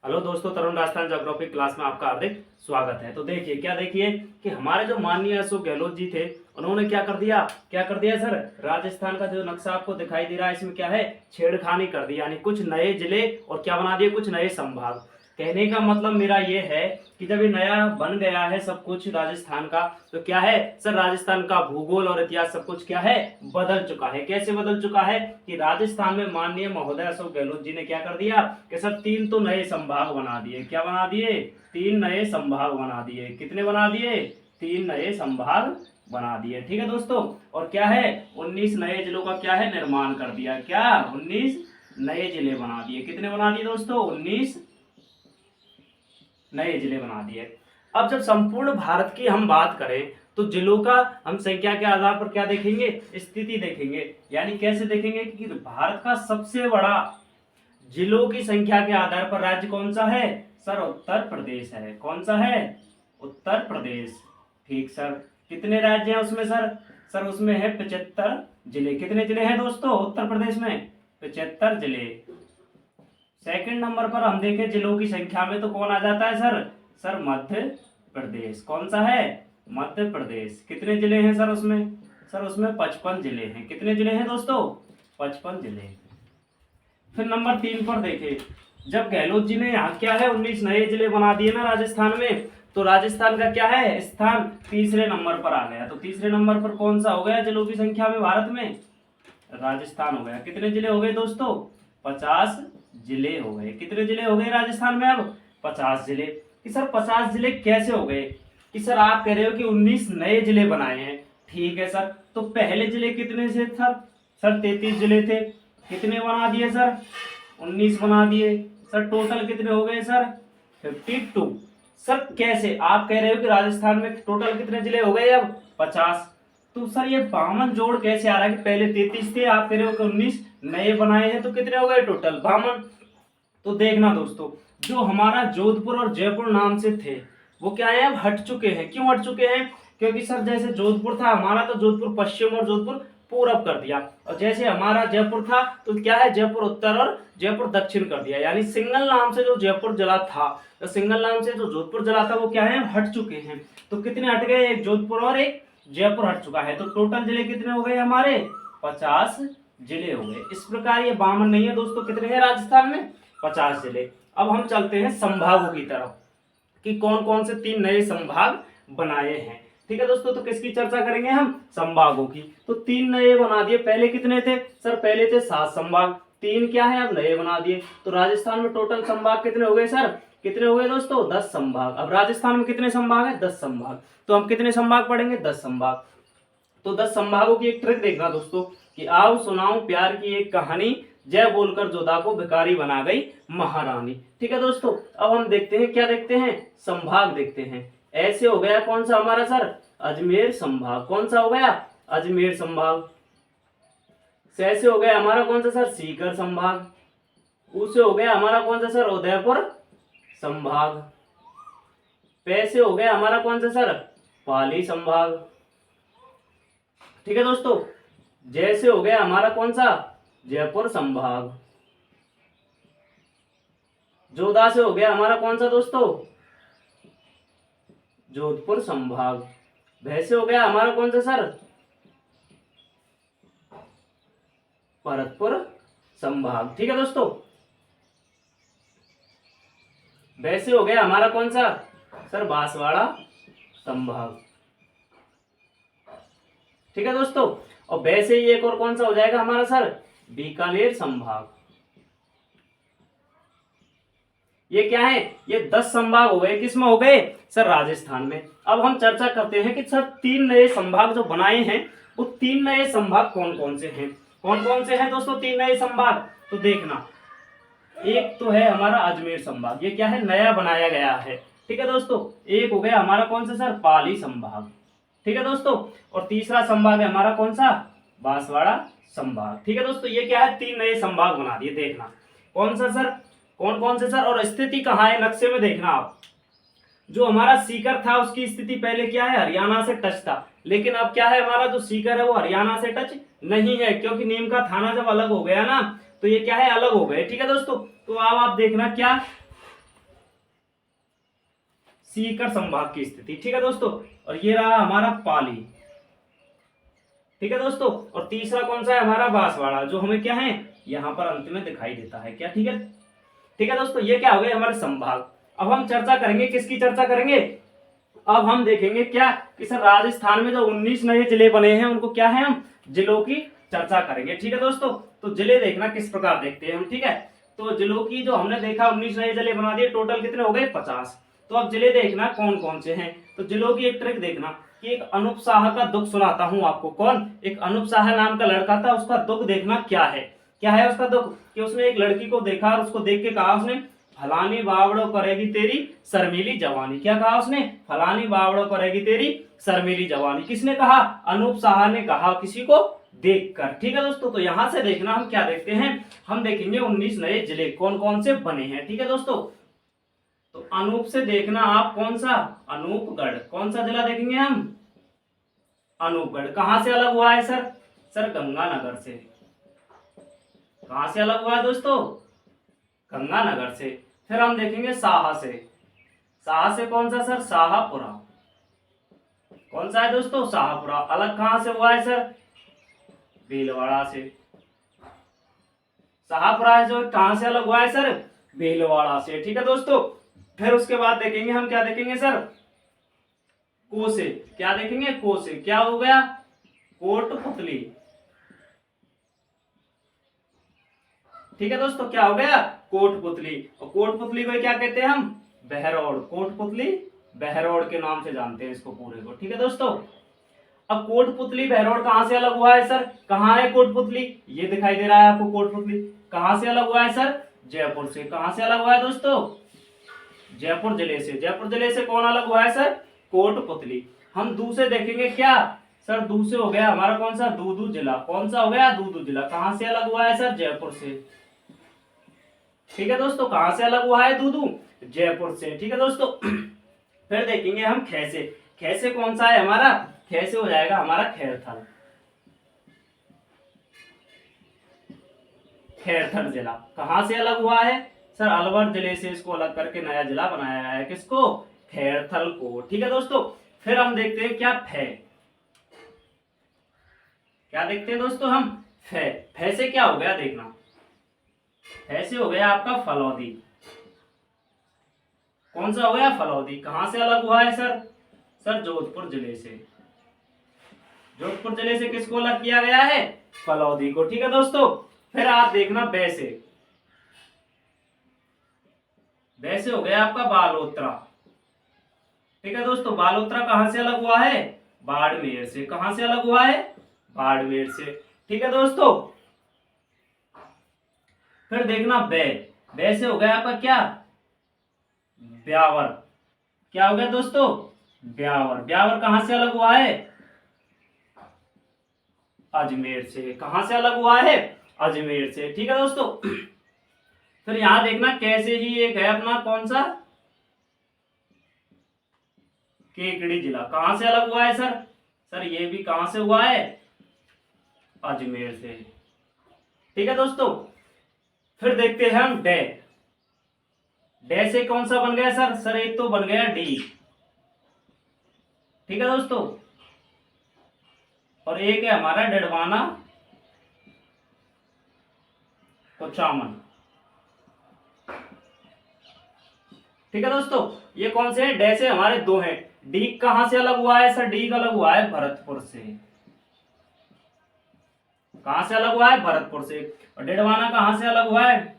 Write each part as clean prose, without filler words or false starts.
Hello दोस्तों, तरुण Rajasthan geography class में आपका हार्दिक स्वागत है। तो देखिए कि हमारे जो माननीय अशोक गहलोत जी थे, उन्होंने क्या कर दिया सर। राजस्थान का जो नक्शा आपको दिखाई दे रहा है, इसमें क्या है, छेड़खानी कर दी। यानी कुछ नए जिले और क्या बना दिए, कुछ नए संभाग। कहने का मतलब मेरा ये है कि जब ये नया बन गया है सब कुछ राजस्थान का, तो क्या है सर, राजस्थान का भूगोल और इतिहास सब कुछ क्या है, बदल चुका है। कैसे बदल चुका है कि राजस्थान में माननीय महोदय अशोक गहलोत जी ने क्या कर दिया कि सर तीन तो नए संभाग बना दिए। क्या बना दिए, तीन नए संभाग बना दिए। कितने बना दिए, तीन नए संभाग बना दिए। ठीक है दोस्तों, और क्या है, 19 नए जिलों का क्या है, निर्माण कर दिया। क्या, 19 नए जिले बना दिए। कितने बना दिए दोस्तों, 19 नए जिले बना दिए। अब जब संपूर्ण भारत की हम बात करें, तो जिलों का हम संख्या के आधार पर क्या देखेंगे, स्थिति देखेंगे। यानी कैसे देखेंगे कि भारत का सबसे बड़ा जिलों की संख्या के आधार पर राज्य कौन सा है सर, उत्तर प्रदेश है। कौन सा है, उत्तर प्रदेश। ठीक सर, कितने राज्य हैं उसमें सर, सर उसमें है 75 जिले। कितने जिले हैं दोस्तों उत्तर प्रदेश में, 75 जिले। सेकंड नंबर पर हम देखें जिलों की संख्या में, तो कौन आ जाता है सर, सर मध्य प्रदेश। कौन सा है, मध्य प्रदेश। कितने जिले हैं सर उसमें, सर उसमें 55 जिले हैं। कितने जिले हैं दोस्तों, 55 जिले। फिर नंबर 3 पर देखें, जब गहलोत जी ने यहाँ क्या है 19 नए जिले बना दिए ना राजस्थान में, तो राजस्थान का क्या है स्थान तीसरे नंबर पर आ गया। तो तीसरे नंबर पर कौन सा हो गया जिलों की संख्या में भारत में, राजस्थान हो गया। कितने जिले हो गए दोस्तों, 50 जिले हो गए। कितने जिले हो गए राजस्थान में अब, 50 जिले। कि सर 50 जिले कैसे हो गए, कि सर आप कह रहे हो कि 19 नए जिले बनाए हैं। ठीक है सर, तो पहले जिले कितने से सर, सर 33 जिले थे। कितने बना दिए सर, 19 बना दिए। सर टोटल कितने हो गए सर, 52। सर कैसे, आप कह रहे हो कि राजस्थान में टोटल कितने जिले हो गए अब, 50। तो सर ये 52 जोड़ कैसे आ रहा है कि पहले 33 थे, आप कह रहे हो कि 19 नए बनाए हैं, तो कितने हो गए टोटल, 52। तो देखना दोस्तों, जो हमारा जोधपुर और जयपुर नाम से थे, वो क्या है अब हट चुके हैं। क्यों हट चुके हैं, क्योंकि सर जैसे जोधपुर था हमारा, तो जोधपुर पश्चिम और जोधपुर पूरब कर दिया। और जैसे हमारा जयपुर था, तो क्या है जयपुर उत्तर और जयपुर दक्षिण कर दिया। यानी सिंगल नाम से जो जयपुर जिला था, तो सिंगल नाम से जो जोधपुर जिला था, वो क्या है हट चुके हैं। तो कितने हट गए, एक जोधपुर और एक जयपुर हट चुका है। तो टोटल जिले कितने हो गए हमारे, 50 जिले हो गए। इस प्रकार ये 52 नहीं है दोस्तों, कितने हैं राजस्थान में, 50 जिले। अब हम चलते हैं संभागों की तरफ, कि कौन कौन से तीन नए संभाग बनाए हैं। ठीक है दोस्तों, तो किसकी चर्चा करेंगे हम, संभागों की। तो तीन नए बना दिए, पहले कितने थे सर, पहले थे 7 संभाग, तीन क्या है अब नए बना दिए। तो राजस्थान में टोटल संभाग कितने हो गए सर, कितने हो गए दोस्तों, 10 संभाग। अब राजस्थान में कितने संभाग है, 10 संभाग। तो हम कितने संभाग पढ़ेंगे, 10 संभाग। तो 10 संभागों की एक ट्रिक देखना दोस्तों, कि आओ सुनाऊं प्यार की एक कहानी, जय बोलकर जोधा को भिखारी बना गई महारानी। ठीक है दोस्तों, अब हम देखते हैं, क्या देखते हैं, संभाग देखते हैं। ऐसे हो गया कौन सा हमारा सर, अजमेर संभाग। कौन सा हो गया, अजमेर संभाग। से हो गया हमारा कौन सा सर, सीकर संभाग। ऊ से हो गया हमारा कौन सा सर, उदयपुर संभाग। पैसे हो गया हमारा कौन सा सर, पाली संभाग। ठीक है दोस्तों, जैसे हो गया हमारा कौन सा, जयपुर संभाग। जोधा से हो गया हमारा कौन सा दोस्तों, जोधपुर संभाग। भैसे हो गया हमारा कौन सा सर, भरतपुर संभाग। ठीक है दोस्तों, वैसे हो गया हमारा कौन सा सर, बांसवाड़ा संभाग। ठीक है दोस्तों, और वैसे ही एक और कौन सा हो जाएगा हमारा सर, बीकानेर संभाग। ये क्या है, ये 10 संभाग हो गए, किसमें हो गए सर, राजस्थान में। अब हम चर्चा करते हैं कि सर तीन नए संभाग जो बनाए हैं, वो तीन नए संभाग कौन कौन से हैं। कौन कौन से हैं दोस्तों तीन नए संभाग, तो देखना, एक तो है हमारा अजमेर संभाग, ये क्या है नया बनाया गया है। ठीक है दोस्तों, एक हो गया हमारा कौन सा सर, पाली संभाग। ठीक है दोस्तों, और तीसरा संभाग है हमारा कौन सा, बांसवाड़ा संभाग। ठीक है दोस्तों, ये क्या है, तीन नए संभाग बना दिए। देखना कौन सा सर, कौन कौन से सर, और स्थिति कहाँ है नक्शे में देखना आप। जो हमारा सीकर था उसकी स्थिति पहले क्या है, हरियाणा से टच था, लेकिन अब क्या है, हमारा जो सीकर है वो हरियाणा से टच नहीं है, क्योंकि नीम का थाना जब अलग हो गया ना, तो ये क्या है अलग हो गए। ठीक है दोस्तों, तो अब आप देखना क्या, सीकर संभाग की स्थिति। ठीक है दोस्तों, और ये रहा हमारा पाली। ठीक है दोस्तों, और तीसरा कौन सा है हमारा बांसवाड़ा, जो हमें क्या है यहाँ पर अंत में दिखाई देता है क्या। ठीक है, ठीक है दोस्तों, ये क्या हो गए हमारे संभाग। अब हम चर्चा करेंगे, किसकी चर्चा करेंगे, अब हम देखेंगे क्या कि सर राजस्थान में जो 19 नए जिले बने हैं उनको क्या है हम जिलों की चर्चा करेंगे। ठीक है दोस्तों, तो जिले देखना किस प्रकार देखते हैं हम। ठीक है, तो जिलों की जो हमने देखा 19 नए जिले बना दिए, टोटल कितने हो गए 50। तो अब जिले देखना कौन कौन से हैं। तो जिलों की एक ट्रिक देखना कि एक अनूप साह का दुख सुनाता हूं आपको। कौन, एक अनूप साह नाम का लड़का था, उसका दुख देखना क्या है उसका दुख, कि उसने एक लड़की को देखा और उसको देख के कहा उसने, फलानी बावड़ो करेगी तेरी शर्मीली जवानी। क्या कहा उसने, फलानी बावड़ो करेगी तेरी शर्मीली जवानी। किसने कहा, अनूप साह ने कहा किसी को देखकर। ठीक है दोस्तों, तो यहां से देखना हम क्या देखते हैं, हम देखेंगे 19 नए जिले कौन कौन से बने हैं। ठीक है दोस्तों, तो अनूप से देखना आप कौन सा, अनूपगढ़। कौन सा जिला देखेंगे हम, अनूपगढ़। कहां से अलग हुआ है सर, सर गंगानगर से। कहां से अलग हुआ है दोस्तों, गंगानगर से। फिर हम देखेंगे साहा से। साहा से कौन सा सर, शाहपुरा। कौन सा है दोस्तों, शाहपुरा। अलग कहां से हुआ है सर, भीलवाड़ा से। शाहपुरा है जो कहां से अलग हुआ है सर, भीलवाड़ा से। ठीक है दोस्तों, फिर उसके बाद देखेंगे हम क्या देखेंगे सर, कोसे। क्या देखेंगे, कोसे। क्या हो गया, कोटपुतली। ठीक है दोस्तों, क्या हो गया, कोटपुतली। और कोटपुतली को क्या कहते हैं हम, बहरौड़। कोटपुतली बहरौड़ के नाम से जानते हैं इसको पूरे को। ठीक है दोस्तों, अब कोटपुतली बहरौड़ कहां से अलग हुआ है सर, कहां है कोटपुतली, ये दिखाई दे रहा है आपको। कोटपुतली कहां से अलग हुआ है सर, जयपुर से। कहां से अलग हुआ है दोस्तों, जयपुर जिले से। जयपुर जिले से कौन अलग हुआ है सर, कोटपुतली। हम दूसरे देखेंगे क्या सर, दूसरे हो गया हमारा कौन सा, दूदू जिला। कौन सा हो गया, दूदू जिला। कहां से अलग हुआ है सर, जयपुर से। ठीक है दोस्तों, कहां से अलग हुआ है दूदू, जयपुर से। ठीक है दोस्तों, फिर देखेंगे हम खैसे। खैसे कौन सा है हमारा, खैसे हो जाएगा हमारा खैरथल। खैरथल जिला कहां से अलग हुआ है सर, अलवर जिले से इसको अलग करके नया जिला बनाया गया है। किसको, खैरथल को। ठीक है दोस्तों, फिर हम देखते हैं क्या, फै। क्या देखते हैं दोस्तों हम, फै। फै से क्या हो गया देखना, ऐसे हो गया आपका फलौदी। कौन सा हो गया, फलौदी। कहां से अलग हुआ है सर, सर जोधपुर जिले से। जोधपुर जिले से किसको अलग किया गया है, फलौदी को। ठीक है दोस्तों, फिर आप देखना वैसे। वैसे हो गया आपका बालोतरा। ठीक है दोस्तों, बालोतरा कहां से अलग हुआ है, बाड़मेर से। कहां से अलग हुआ है, बाड़मेर से। ठीक है दोस्तों, फिर देखना बै। बै से हो गया आपका क्या, ब्यावर। क्या हो गया दोस्तों, ब्यावर। ब्यावर कहां से अलग हुआ है, अजमेर से। कहां से अलग हुआ है, अजमेर से। ठीक है दोस्तों, फिर यहां देखना कैसे ही एक है अपना कौन सा, केकड़ी जिला। कहां से अलग हुआ है सर, सर ये भी कहां से हुआ है, अजमेर से। ठीक है दोस्तों, फिर देखते हैं हम डे। डे से कौन सा बन गया सर, सर एक तो बन गया डी। ठीक है दोस्तों, और एक है हमारा डडवाना कुचामन। ठीक है दोस्तों, ये कौन से हैं, डे से हमारे दो हैं। डी कहां से अलग हुआ है सर, डी का अलग हुआ है भरतपुर से। कहां से अलग हुआ है, भरतपुर से। और डेडवाना कहां से अलग हुआ है,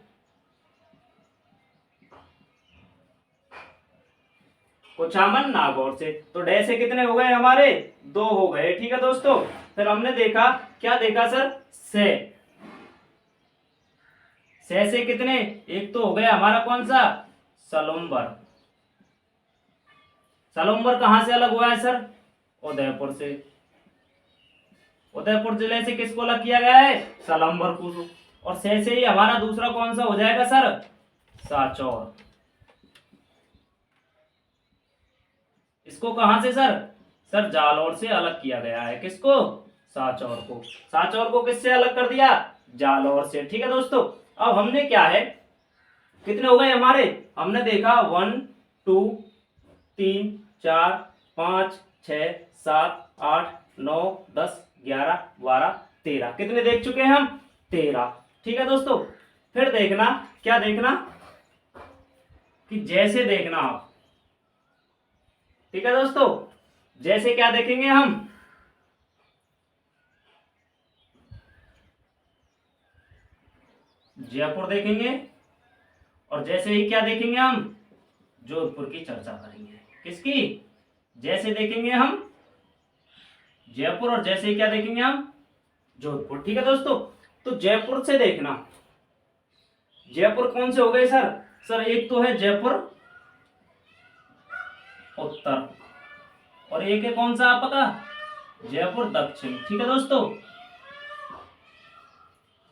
कुचामन नागौर से। तो डे से कितने हो गए हमारे, दो हो गए। ठीक है दोस्तों, फिर हमने देखा क्या देखा सर, से। से कितने, एक तो हो गया हमारा कौन सा, सलुम्बर। सलुम्बर कहां से अलग हुआ है सर, उदयपुर से। उदयपुर जिले से किसको अलग किया गया है, सलुम्बर को। और से ही हमारा दूसरा कौन सा हो जाएगा सर, सांचौर। इसको कहां से सर, सर जालौर से अलग किया गया है। किसको, सांचौर को। सांचौर को किससे अलग कर दिया, जालौर से। ठीक है दोस्तों, अब हमने क्या है, कितने हो गए हमारे, हमने देखा 1 2 3 4 5 6 7 8 9 10 11 12 13। कितने देख चुके हैं हम? 13। ठीक है दोस्तों, फिर देखना, क्या देखना कि जैसे देखना आप, ठीक है दोस्तों, जैसे क्या देखेंगे हम, जयपुर देखेंगे, और जैसे ही क्या देखेंगे हम, जोधपुर की चर्चा करेंगे। किसकी? जैसे देखेंगे हम जयपुर, और जैसे ही क्या देखेंगे हम, जोधपुर। ठीक है दोस्तों, तो जयपुर से देखना, जयपुर कौन से हो गए सर? सर एक तो है जयपुर उत्तर, और एक है कौन सा आपका? जयपुर दक्षिण। ठीक है दोस्तों,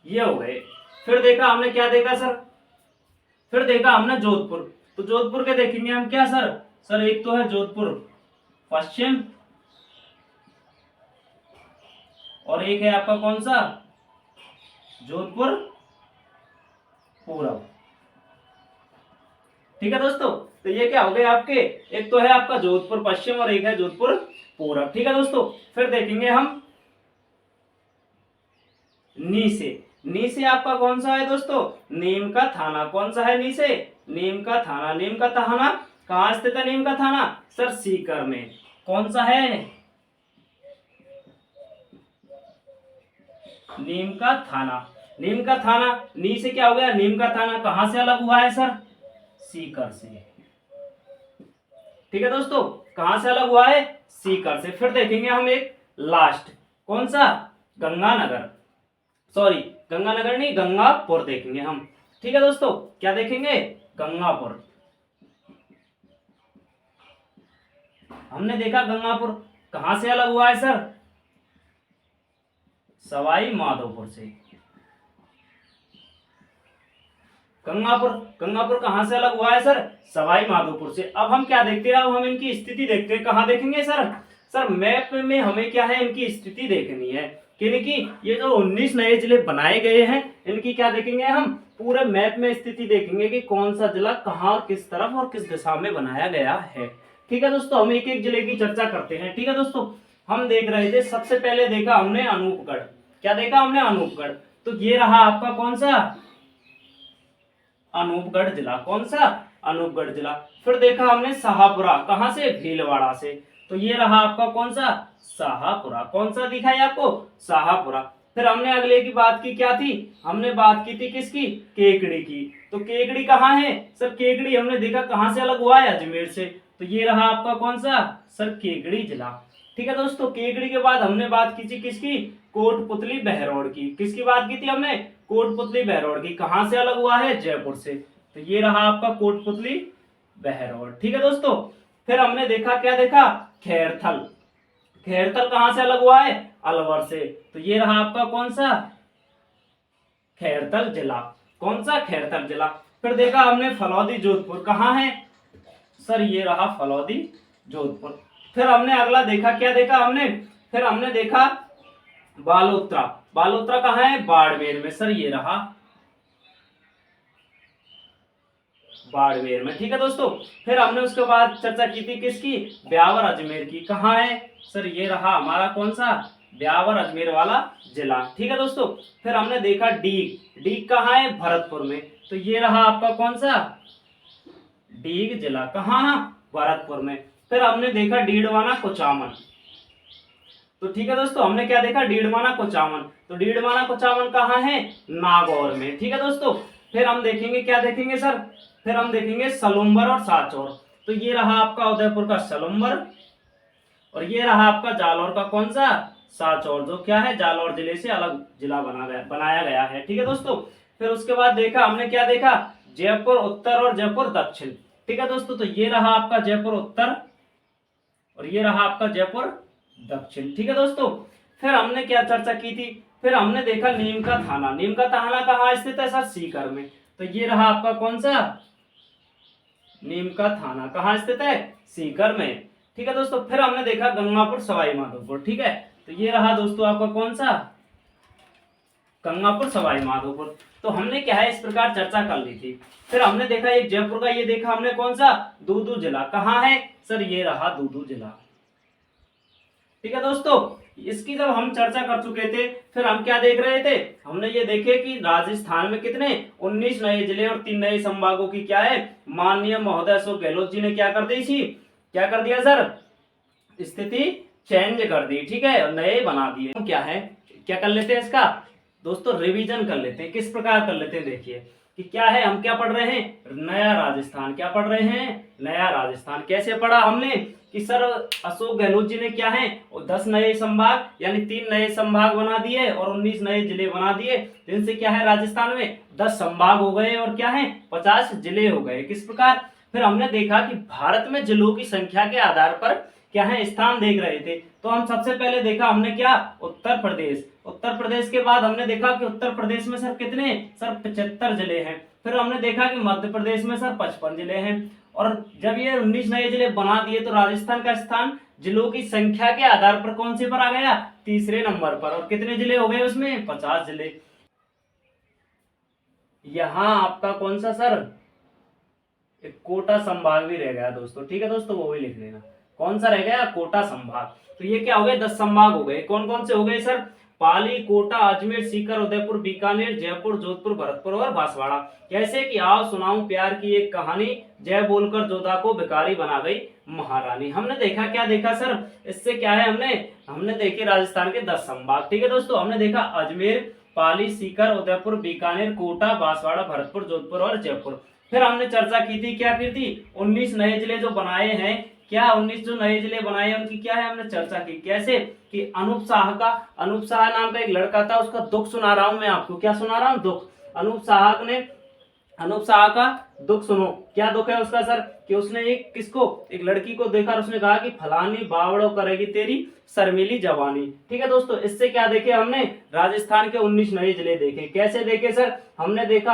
ये हो गए। फिर देखा हमने, क्या देखा सर? फिर देखा हमने जोधपुर। तो जोधपुर के देखेंगे हम क्या सर? सर एक तो है जोधपुर पश्चिम, और एक है आपका कौन सा? जोधपुर पूरब। ठीक है दोस्तों, तो ये क्या हो गए आपके? एक तो है आपका जोधपुर पश्चिम और एक है जोधपुर पूरब। ठीक है दोस्तों, फिर देखेंगे हम नी से। नी से आपका कौन सा है दोस्तों? नीम का थाना। कौन सा है नी से? नीम का थाना। नीम का थाना कहाँ स्थित है? नीम का थाना सर सीकर में। कौन सा है? नीम का थाना। नीम का थाना, नी से क्या हो गया? नीम का थाना कहां से अलग हुआ है सर? सीकर से। ठीक है दोस्तों, कहां से अलग हुआ है? सीकर से। फिर देखेंगे हम एक लास्ट, कौन सा? गंगानगर, सॉरी गंगानगर नहीं, गंगापुर देखेंगे हम। ठीक है दोस्तों, क्या देखेंगे? गंगापुर। हमने देखा गंगापुर कहां से अलग हुआ है सर? सवाई माधोपुर से। गंगापुर, गंगापुर कहां से अलग हुआ है सर? सवाई माधोपुर से। अब हम क्या देखते हैं? अब हम इनकी स्थिति देखते हैं। कहां देखेंगे सर? सर मैप में हमें क्या है? इनकी स्थिति देखनी है। कि ये जो 19 नए जिले बनाए गए हैं, इनकी क्या देखेंगे हम? पूरे मैप में स्थिति देखेंगे कि कौन सा जिला कहां और किस तरफ और किस दिशा में बनाया गया है। ठीक है दोस्तों, हम एक एक जिले की चर्चा करते हैं। ठीक है दोस्तों, हम देख रहे थे, सबसे पहले देखा हमने अनूपगढ़। क्या देखा हमने? अनूपगढ़। तो ये रहा आपका कौन सा? अनूपगढ़ जिला। कौन सा? अनूपगढ़ जिला। फिर देखा हमने शाहपुरा, कहां से? भीलवाड़ा से। तो ये रहा आपका कौन सा? शाहपुरा। कौन सा दिखाई आपको? शाहपुरा। फिर हमने अगले की बात की, क्या थी? हमने बात की थी किसकी? केकड़ी की। तो केकड़ी कहाँ है सर? केकड़ी हमने देखा कहां से अलग हुआ है? अजमेर से। तो ये रहा आपका कौन सा? सर केकड़ी जिला। ठीक है दोस्तों, केकड़ी के बाद हमने बात की थी किसकी? कोटपुतली बहरौड़ की। किसकी बात की थी हमने? कोटपुतली बहरौड़ की। कहां से अलग हुआ है? जयपुर से। तो ये रहा आपका कोटपुतली बहरौड़। ठीक है दोस्तों, फिर हमने देखा, क्या देखा? खैरथल। खैरथल कहां से अलग हुआ है? अलवर से। तो ये रहा आपका कौन सा? खैरथल जिला। कौन सा? खैरथल जिला। फिर देखा हमने फलौदी जोधपुर, कहां है सर? ये रहा फलौदी जोधपुर। फिर हमने अगला देखा, क्या देखा हमने? फिर हमने देखा बालोतरा। बालोतरा कहाँ है? बाड़मेर में। सर ये रहा बाड़मेर में। ठीक है दोस्तों, फिर हमने उसके बाद चर्चा की थी किसकी? ब्यावर अजमेर की। कहाँ है सर? ये रहा हमारा कौन सा? ब्यावर अजमेर वाला जिला। ठीक है दोस्तों, फिर हमने देखा डीग। डीग कहाँ है? भरतपुर में। तो ये रहा आपका कौन सा? डीग जिला। कहाँ? भरतपुर में। फिर हमने देखा डीडवाना कुचामन। तो ठीक है दोस्तों, हमने क्या देखा? डीडवाना कुचामन। तो डीडवाना कुचामन कहाँ है? नागौर में। ठीक है दोस्तों, फिर हम देखेंगे, क्या देखेंगे सर? फिर हम देखेंगे सलुम्बर और सांचौर। तो ये रहा आपका उदयपुर का सलुम्बर, और ये रहा आपका जालौर का कौन सा? सांचौर, जो क्या है? जालौर जिले से अलग जिला बनाया गया है। ठीक है दोस्तों, फिर उसके बाद देखा हमने, क्या देखा? जयपुर उत्तर और जयपुर दक्षिण। ठीक है दोस्तों, तो ये रहा आपका जयपुर उत्तर, और ये रहा आपका जयपुर दक्षिण। ठीक है दोस्तों, फिर हमने क्या चर्चा की थी? फिर हमने देखा नीम का थाना। नीम का थाना कहाँ स्थित है सर? सीकर में। तो ये रहा आपका कौन सा? नीम का थाना कहाँ स्थित है? सीकर में। ठीक है दोस्तों, फिर हमने देखा गंगापुर सवाई माधोपुर। ठीक है, तो ये रहा दोस्तों आपका कौन सा? गंगापुर, सवाई माधोपुर। तो हमने क्या है इस प्रकार चर्चा कर ली थी। फिर हमने देखा एक जयपुर का, ये देखा हमने कौन सा, दूदू जिला। कहाँ है सर, ये रहा दूदू जिला। ठीक है दोस्तों, इसकी जब हम चर्चा कर चुके थे, फिर हम क्या देख रहे थे, हमने ये देखे कि राजस्थान में कितने 19 नए जिले और 3 नए संभागों की क्या है, माननीय महोदय अशोक गहलोत जी ने क्या कर दी थी, क्या कर दिया सर, स्थिति चेंज कर दी। ठीक है, नए बना दिए। क्या है, क्या कर लेते हैं इसका दोस्तों, रिवीजन कर लेते हैं। किस प्रकार कर लेते हैं, देखिए कि क्या है, हम क्या पढ़ रहे हैं, नया राजस्थान। क्या पढ़ रहे हैं, नया राजस्थान। कैसे पढ़ा हमने कि सर अशोक गहलोत जी ने क्या है 10 नए संभाग यानी 3 नए संभाग बना दिए और 19 नए जिले बना दिए, जिनसे क्या है राजस्थान में 10 संभाग हो गए और क्या है 50 जिले हो गए। किस प्रकार, फिर हमने देखा कि भारत में जिलों की संख्या के आधार पर क्या है स्थान देख रहे थे। तो हम सबसे पहले देखा हमने क्या, उत्तर प्रदेश। उत्तर प्रदेश के बाद हमने देखा कि उत्तर प्रदेश में सर कितने, सर 75 जिले हैं। फिर हमने देखा कि मध्य प्रदेश में सर 55 जिले हैं। और जब ये 19 नए जिले बना दिए तो राजस्थान का स्थान जिलों की संख्या के आधार पर कौन से पर आ गया, तीसरे नंबर पर। और कितने जिले हो गए उसमें, 50 जिले। यहाँ आपका कौन सा सर, एक कोटा संभाग भी रह गया दोस्तों। ठीक है दोस्तों, वो भी लिख लेना, कौन सा रह गया, कोटा संभाग। तो ये क्या हो गए, 10 संभाग हो गए। कौन कौन से हो गए सर, पाली, कोटा, अजमेर, सीकर, उदयपुर, बीकानेर, जयपुर, जोधपुर, भरतपुर और बांसवाड़ा। कैसे कि आओ सुनाऊं प्यार की एक कहानी, जय बोलकर जोधा को भिखारी बना गई महारानी। हमने देखा, क्या देखा सर, इससे क्या है, हमने देखे राजस्थान के 10 संभाग। ठीक है दोस्तों, हमने देखा अजमेर, पाली, सीकर, उदयपुर, बीकानेर, कोटा, बांसवाड़ा, भरतपुर, जोधपुर और जयपुर। फिर हमने चर्चा की थी, क्या की थी, 19 नए जिले जो बनाए हैं, क्या 19 जो नए जिले बनाए हैं उनकी क्या है हमने चर्चा की। कैसे कि अनूप शाह नाम का एक लड़का था, उसका दुख सुना रहा हूं मैं आपको। क्या सुना रहा हूं, दुख। अनूप शाह का दुख सुनो। क्या दुख है उसका सर, कि उसने एक लड़की को देखा और उसने कहा कि फलानी बावड़ो करेगी तेरी शर्मीली जवानी। ठीक है दोस्तों, इससे क्या देखे हमने, राजस्थान के 19 नए जिले देखे। कैसे देखे सर, हमने देखा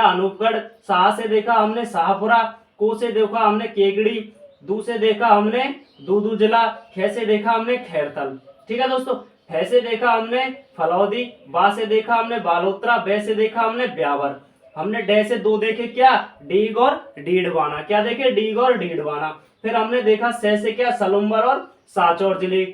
अनूपगढ़, शाह से देखा हमने शाहपुरा, को से देखा हमने केगड़ी, दू से देखा हमने दूदू जिला, खे से देखा हमने खैरतल। ठीक है दोस्तों, फै से देखा हमने फलौदी, बा से देखा हमने बालोतरा, बे से देखा हमने ब्यावर। हमने डे से 2 देखे, क्या, डीग और डीडवाना। क्या देखे, डीग और डीडवाना। फिर हमने देखा से क्या, सलुम्बर और साचौर जिले।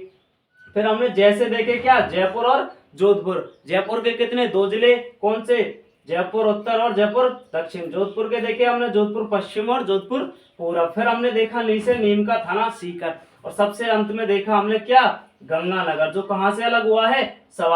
फिर हमने जैसे देखे क्या, जयपुर और जोधपुर। जयपुर के कितने, 2 जिले, कौन से, जयपुर उत्तर और जयपुर दक्षिण। जोधपुर के देखे हमने जोधपुर पश्चिम और जोधपुर पूरब। फिर हमने देखा नीचे नीम का थाना सीकर। और सबसे अंत में देखा हमने क्या, गंगानगर, जो कहां से अलग हुआ है, सवाई